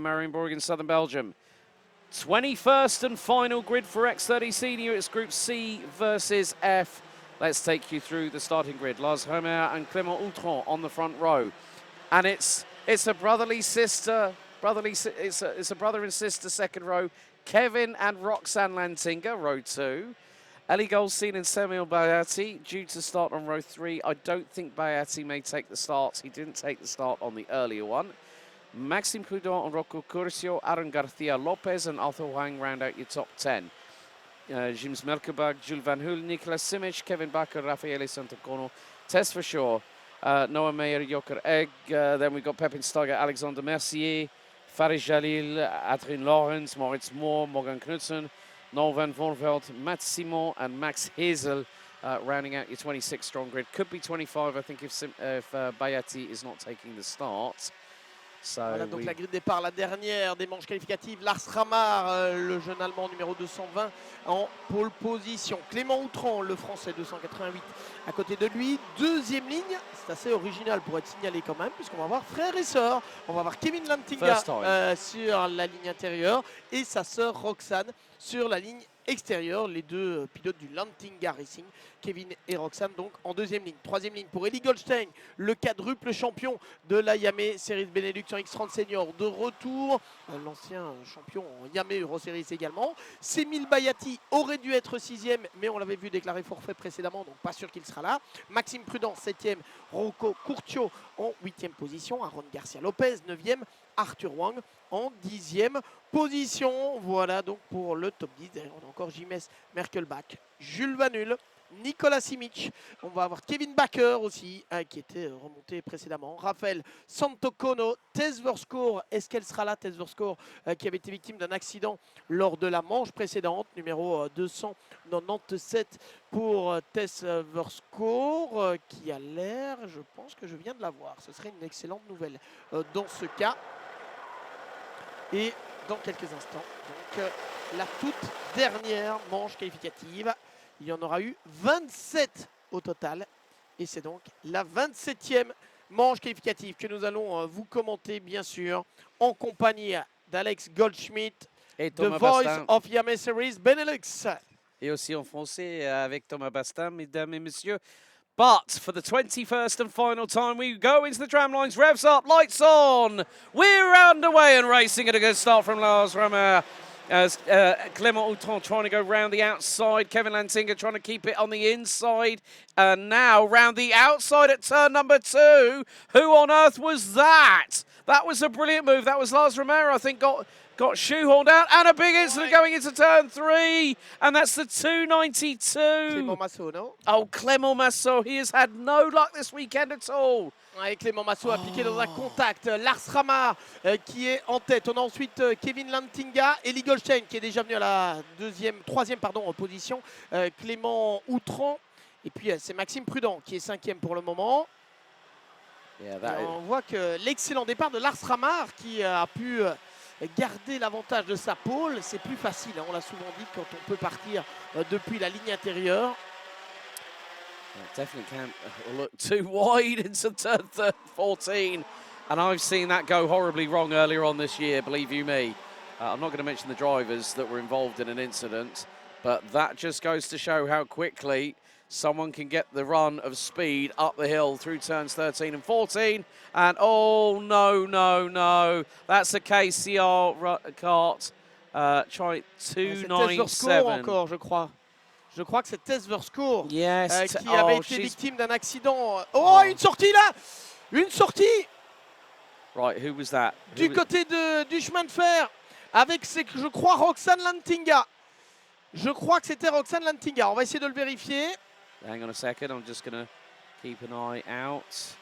Mariembourg in southern Belgium. 21st and final grid for X30 Senior. It's Group C versus F. Let's take you through the starting grid. Lars Romer and Clément Outron on the front row. And it's a brotherly sister, it's a brother and sister second row. Kevin and Roxanne Lantinga, row 2. Ellie Goldstein and Samuel Bayati due to start on row 3. I don't think Bayati may take the start. He didn't take the start on the earlier one. Maxime Prudent and Rocco Curcio, Aaron Garcia Lopez and Arthur Wang round out your top 10. James Melkeberg, Jules Van Hoel, Nicolas Simic, Kevin Bakker, Raffaele Santocono, Tess for sure, Noah Meyer, Joker Egg. Then we've got Pepin Steiger, Alexander Mercier, Faris Jalil, Adrien Lawrence, Moritz Moore, Morgan Knudsen, Noel Van Voorveld, Matt Simon and Max Hazel rounding out your 26 strong grid. Could be 25, I think, if Bayati is not taking the start. Voilà donc la grille de départ, la dernière des manches qualificatives. Lars Ramar, le jeune allemand numéro 220 en pole position. Clément Outran, le français 288 à côté de lui. Deuxième ligne, c'est assez original pour être signalé quand même, puisqu'on va voir frère et sœur. On va voir Kevin Lantinga sur la ligne intérieure et sa sœur Roxanne sur la ligne extérieure. Les deux pilotes du Lantinga Racing, Kevin et Roxanne, donc en deuxième ligne. Troisième ligne pour Ellie Goldstein, le quadruple champion de la Yamé Series Benelux en X30 Senior. De retour, l'ancien champion en Yamé Euro Series également. Semil Bayati aurait dû être sixième, mais on l'avait vu déclarer forfait précédemment, donc pas sûr qu'il sera là. Maxime Prudent, septième. Rocco Curcio en huitième position. Aaron Garcia Lopez, neuvième. Arthur Wang en 10e position. Voilà donc pour le top 10. Derrière, on a encore Jimes Merkelbach, Jules Van Hoel, Nicolas Simic. On va avoir Kevin Bakker aussi, qui était remonté précédemment. Raphaël Santocono, Tess Verskoor. Est-ce qu'elle sera là, Tess Verskoor, qui avait été victime d'un accident lors de la manche précédente, numéro 297 pour Tess Verskoor, qui a l'air, je pense que je viens de la voir. Ce serait une excellente nouvelle dans ce cas. Et dans quelques instants, donc la toute dernière manche qualificative. Il y en aura eu 27 au total. Et c'est donc la 27e manche qualificative que nous allons vous commenter, bien sûr, en compagnie d'Alex Goldschmidt, et The Voice of Yamé Series Benelux. Et aussi en français avec Thomas Bastin, mesdames et messieurs. But for the 21st and final time, we go into the tram lines, revs up, lights on. We're underway and racing at a good start from Lars Romer. As Clément Outron trying to go round the outside. Kevin Lantinga trying to keep it on the inside. And now round the outside at turn number 2. Who on earth was that? That was a brilliant move. That was Lars Romer, I think, got shoehorned out. And a big incident going into turn 3. And that's the 292. Clément Massot, no? Oh, Clément Massot. He has had no luck this weekend at all. Et Clément Massot appliqué dans un contact. Lars Ramar qui est en tête. On a ensuite Kevin Lantinga, Ellie Goldstein qui est déjà venu à la troisième position. Clément Outran. Et puis c'est Maxime Prudent qui est 5e pour le moment. On voit que l'excellent départ de Lars Ramar qui a pu garder l'avantage de sa pole. C'est plus facile, hein, on l'a souvent dit, quand on peut partir depuis la ligne intérieure. Definitely can't look too wide into turn 14. And I've seen that go horribly wrong earlier on this year, believe you me. I'm not going to mention the drivers that were involved in an incident, but that just goes to show how quickly someone can get the run of speed up the hill through turns 13 and 14. And oh, no. That's a KCR kart. Try 297. Encore, je crois. Je crois que c'est Tess Verskoor qui avait été victime d'un accident. Oh, une sortie là! Une sortie! Right, who was that? Du côté du chemin de fer, avec, je crois, Roxanne Lantinga. Je crois que c'était Roxanne Lantinga. On va essayer de le vérifier. Hang on a second, I'm just going to keep an eye out.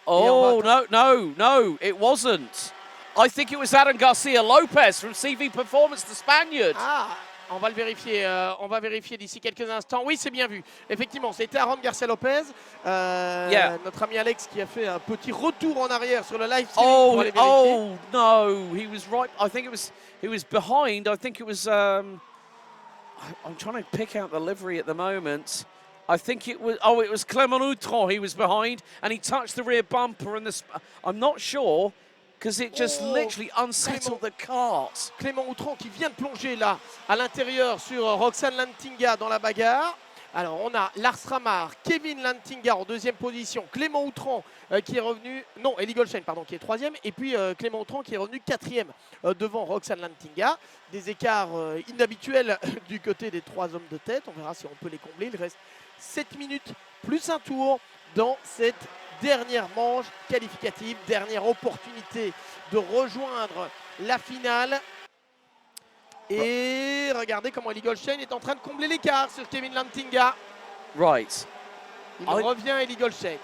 Oh, no, it wasn't. I think it was Aaron Garcia Lopez from CV Performance, the Spaniard. Ah, on va le vérifier. On va vérifier d'ici quelques instants. Oui, c'est bien vu. Effectivement, c'était Aaron Garcia Lopez, notre ami Alex, qui a fait un petit retour en arrière sur le live stream. Oh no, he was right. I think he was behind. I think it was. I'm trying to pick out the livery at the moment. I think it was. Oh, it was Clément Outron. He was behind, and he touched the rear bumper. And I'm not sure. because it just literally unsettled the cart. Clément Outran qui vient de plonger là à l'intérieur sur Roxane Lantinga dans la bagarre. Alors on a Lars Ramar, Kevin Lantinga en deuxième position, Clément Outran qui est revenu, non, Eli Goldstein pardon, qui est troisième, et puis Clément Outran qui est revenu quatrième devant Roxane Lantinga. Des écarts inhabituels du côté des trois hommes de tête, on verra si on peut les combler. Il reste 7 minutes plus un tour dans cette dernière manche qualificative, dernière opportunité de rejoindre la finale. Et regardez comment Eli Goldstein est en train de combler l'écart sur Kevin Lantinga. Right. Il revient Eli Goldstein.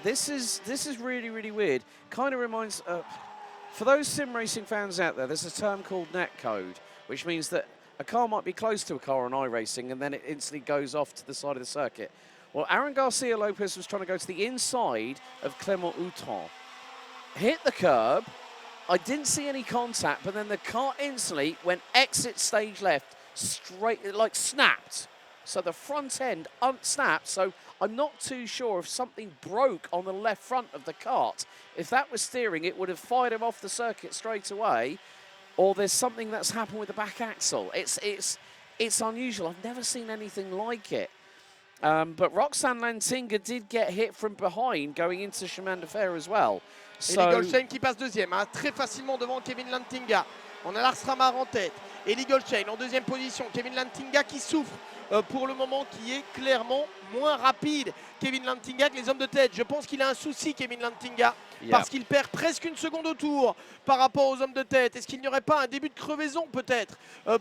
This is really weird. Kind of reminds, for those sim racing fans out there, there's a term called netcode, which means that a car might be close to a car on iRacing and then it instantly goes off to the side of the circuit. Well, Aaron Garcia Lopez was trying to go to the inside of Clément Outran, hit the curb. I didn't see any contact, but then the car instantly went exit stage left, straight, like snapped. So the front end snapped, so I'm not too sure if something broke on the left front of the kart. If that was steering, it would have fired him off the circuit straight away, or there's something that's happened with the back axle. It's unusual. I've never seen anything like it. But Roxane Lantinga did get hit from behind going into Chemin de Fer as well. Eli Goldstein qui passe deuxième, hein, très facilement devant Kevin Lantinga. On a Lars Ramar en tête. Eli Goldstein en deuxième position. Kevin Lantinga qui souffre pour le moment, qui est clairement moins rapide. Kevin Lantinga que les hommes de tête. Je pense qu'il a un souci, Kevin Lantinga, parce qu'il perd presque une seconde au tour par rapport aux hommes de tête. Est-ce qu'il n'y aurait pas un début de crevaison peut-être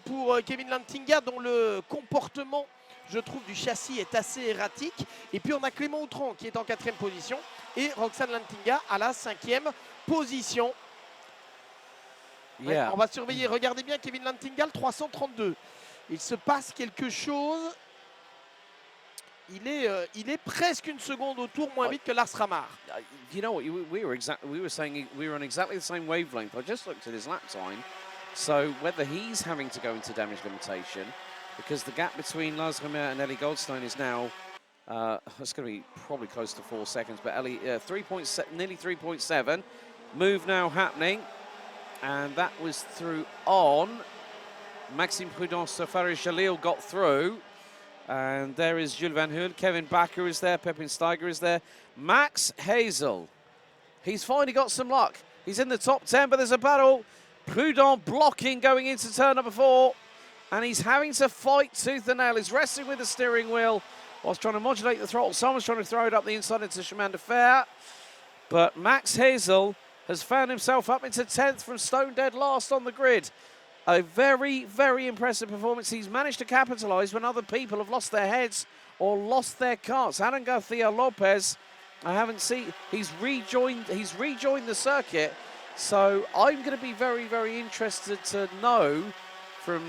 pour Kevin Lantinga, dont le comportement, je trouve, du châssis est assez erratique. Et puis on a Clément Outran qui est en quatrième position et Roxane Lantinga à la cinquième position. Ouais, on va surveiller, regardez bien Kevin Lantinga, le 332. Il se passe quelque chose. Il est presque une seconde au tour moins vite que Lars Ramar. You know what, we were saying we were on exactly the same wavelength. I just looked at his lap time. So whether he's having to go into damage limitation, because the gap between Lars Ramar and Eli Goldstein is now, it's going to be probably close to 4 seconds, but Eli, nearly 3.7. Move now happening, and that was through on. Maxime Prudence, Farid Jalil got through, and there is Jules Van Hoorn. Kevin Bakker is there, Pepin Steiger is there. Max Hazel, he's finally got some luck. He's in the top 10, but there's a battle. Prudence blocking going into turn number 4. And he's having to fight tooth and nail. He's wrestling with the steering wheel whilst trying to modulate the throttle. Someone's trying to throw it up the inside into Chemin de Fer. But Max Hazel has found himself up into 10th from stone dead last on the grid. A very impressive performance. He's managed to capitalise when other people have lost their heads or lost their carts. Aaron Garcia Lopez, I haven't seen, he's rejoined the circuit. So I'm going to be very interested to know from,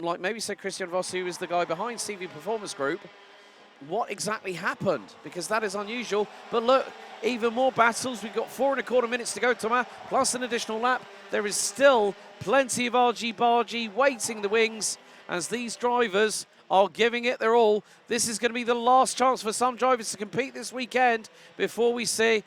like, maybe say Christian Voss, who is the guy behind CV Performance Group, what exactly happened, because that is unusual. But look, even more battles. We've got 4.25 minutes to go, Thomas, plus an additional lap. There is still plenty of argy-bargy waiting the wings as these drivers are giving it their all. This is going to be the last chance for some drivers to compete this weekend before we say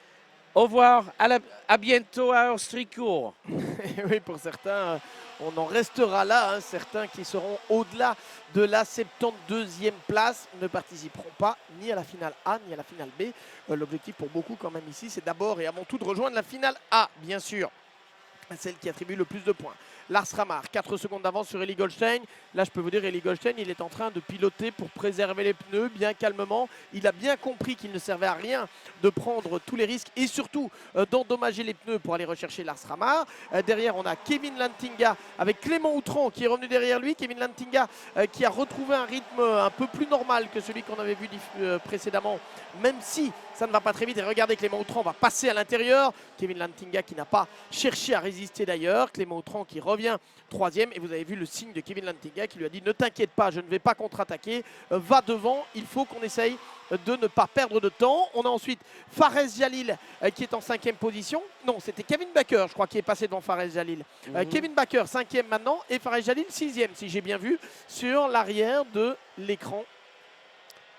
au revoir, à bientôt à Austricourt. Oui, pour certains, on en restera là. Hein. Certains qui seront au-delà de la 72e place ne participeront pas ni à la finale A ni à la finale B. L'objectif pour beaucoup quand même ici, c'est d'abord et avant tout de rejoindre la finale A, bien sûr. Celle qui attribue le plus de points. Lars Ramar, 4 secondes d'avance sur Eli Goldstein. Là, je peux vous dire, Eli Goldstein, il est en train de piloter pour préserver les pneus, bien calmement. Il a bien compris qu'il ne servait à rien de prendre tous les risques et surtout d'endommager les pneus pour aller rechercher Lars Ramar. Derrière, on a Kevin Lantinga avec Clément Outran qui est revenu derrière lui. Kevin Lantinga qui a retrouvé un rythme un peu plus normal que celui qu'on avait vu précédemment, même si ça ne va pas très vite. Et regardez, Clément Outran va passer à l'intérieur. Kevin Lantinga qui n'a pas cherché à résister d'ailleurs. Clément Outran qui revient troisième. Et vous avez vu le signe de Kevin Lantinga qui lui a dit « Ne t'inquiète pas, je ne vais pas contre-attaquer. Va devant, il faut qu'on essaye de ne pas perdre de temps. » On a ensuite Fares Jalil qui est en 5e position. Non, c'était Kevin Bakker, je crois, qui est passé devant Fares Jalil. Kevin Bakker, 5e maintenant. Et Fares Jalil, 6e, si j'ai bien vu, sur l'arrière de l'écran.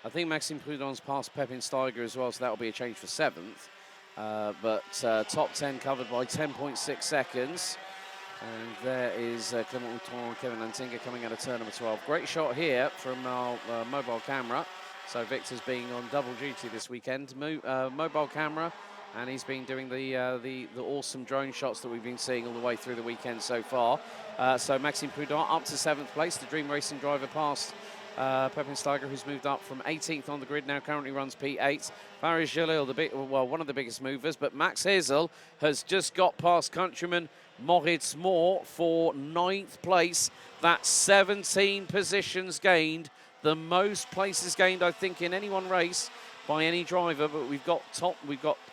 I think Maxime Prudence passed Pepin Steiger as well, so that will be a change for 7th. but top 10 covered by 10.6 seconds. And there is Clément Outron and Kevin Lantinga coming out of turn number 12. Great shot here from our mobile camera. So Victor's being on double duty this weekend. Mobile camera, and he's been doing the awesome drone shots that we've been seeing all the way through the weekend so far. So Maxime Prudent up to 7th place. The Dream Racing driver passed Pepin Steiger, who's moved up from 18th on the grid, now currently runs P8. Faris Jalil, one of the biggest movers, but Max Hazel has just got past countryman Moritz Moore for 9th place. That's 17 positions gained, the most places gained, I think, in any one race by any driver. But we've got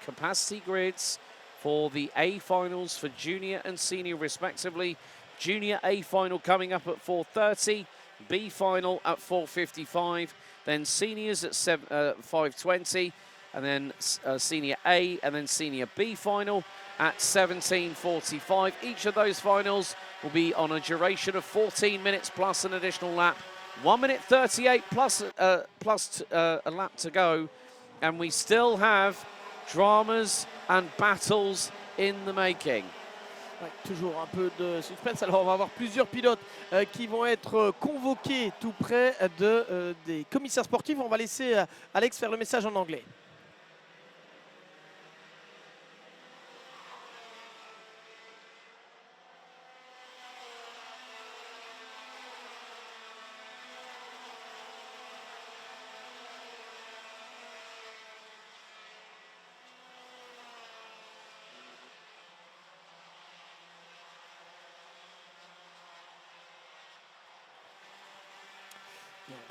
capacity grids for the A finals for junior and senior respectively. Junior A final coming up at 4:30, B final at 4:55, then seniors at 5:20, and then senior A and then senior B final at 17:45. Each of those finals will be on a duration of 14 minutes plus an additional lap. 1 minute 38 plus a lap to go, and we still have dramas and battles in the making. Ouais, toujours un peu de suspense. Alors on va avoir plusieurs pilotes qui vont être convoqués tout près des commissaires sportifs. On va laisser Alex faire le message en anglais.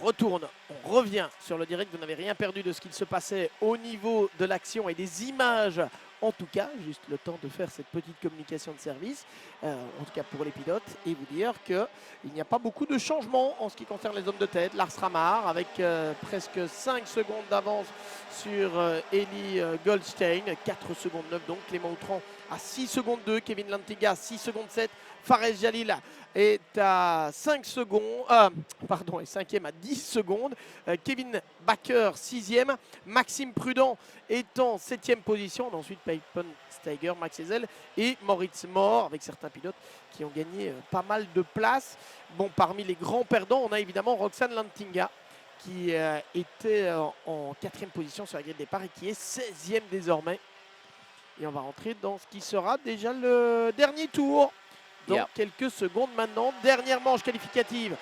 On retourne, on revient sur le direct. Vous n'avez rien perdu de ce qu'il se passait au niveau de l'action et des images. En tout cas, juste le temps de faire cette petite communication de service, en tout cas pour les pilotes, et vous dire qu'il n'y a pas beaucoup de changements en ce qui concerne les hommes de tête. Lars Ramar avec presque 5 secondes d'avance sur Eli Goldstein, 4 secondes 9 donc. Clément Outran à 6 secondes 2, Kevin Lantinga 6 secondes 7, Fares Jalil est à 5 secondes, pardon, est 5e à 10 secondes, Kevin Backer 6e, Maxime Prudent est en 7e position, ensuite Peyton Steiger, Max Hazel et Moritz Moore, avec certains pilotes qui ont gagné pas mal de places. Bon, parmi les grands perdants, on a évidemment Roxane Lantinga qui était en 4e position sur la grille de départ et qui est 16e désormais. Et on va rentrer dans ce qui sera déjà le dernier tour dans quelques secondes maintenant. Dernière manche qualificative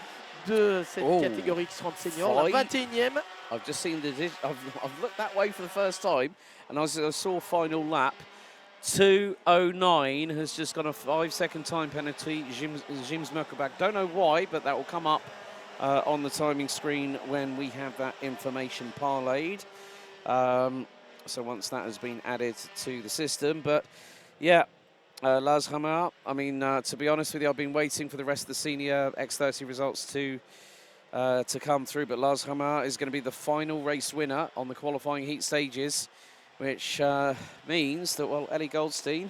de cette catégorie X30 senior, la 21e. I've just seen I've looked that way for the first time, and as I saw final lap, 2:09 has just got a 5-second time penalty. James Merkelbach. Don't know why, but that will come up on the timing screen when we have that information parlayed. So once that has been added to the system, but yeah, Lars Hammer, I mean, to be honest with you, I've been waiting for the rest of the senior X30 results to come through, but Lars Hammer is going to be the final race winner on the qualifying heat stages, which means that, well, Ellie Goldstein,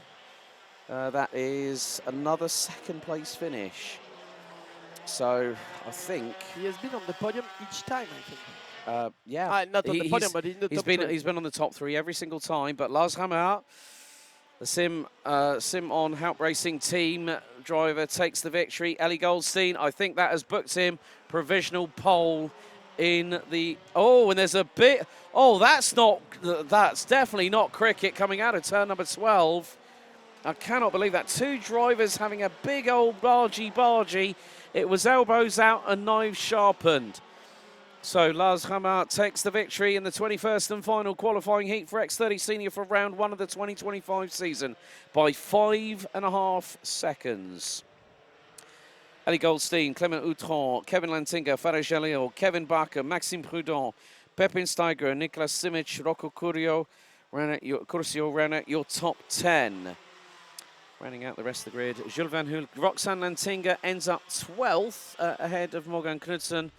that is another second place finish. So I think he has been on the podium each time, I think. Yeah, not on the podium, but in the top three. He's been on the top 3 every single time. But Lars Hammer, the Sim on Haupt Racing team driver, takes the victory. Ellie Goldstein, I think that has booked him provisional pole in the. Oh, and there's a bit. Oh, that's definitely not cricket coming out of turn number 12. I cannot believe that. 2 drivers having a big old bargy. It was elbows out and knives sharpened. So Lars Hammer takes the victory in the 21st and final qualifying heat for X30 Senior for round 1 of the 2025 season by 5.5 seconds. Ellie Goldstein, Clément Outran, Kevin Lantinga, Fares Jalil, Kevin Backer, Maxime Prudent, Pepin Steiger, Nicolas Simic, Rocco Curcio ran at your top 10. Rounding out the rest of the grid, Jules Van Hoel, Roxane Lantinga ends up 12th ahead of Morgan Knudsen.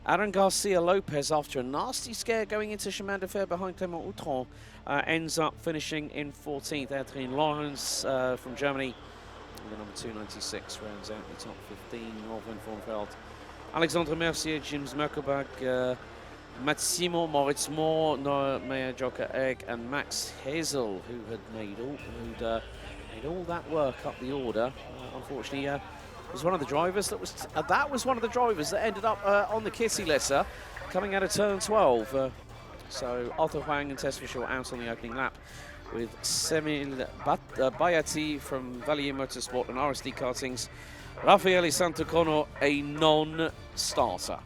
Aaron Garcia Lopez, after a nasty scare going into Chemin de Fer behind Clément Outran, ends up finishing in 14th. Adrien Lawrence from Germany, and the number 296 rounds out the top 15. Northern Vornfeld, Alexandre Mercier, James Merkelbach, Massimo Moritzmo, Noah Meyer, Joker Egg, and Max Hazel, who had made all that work up the order. Unfortunately, was one of the drivers that was one of the drivers that ended up on the Kitty litter coming out of turn 12. So Arthur Huang and Tess Fisher out on the opening lap, with Semil Bayati from Valier Motorsport and RSD Karting's Raffaele Santacono a non-starter.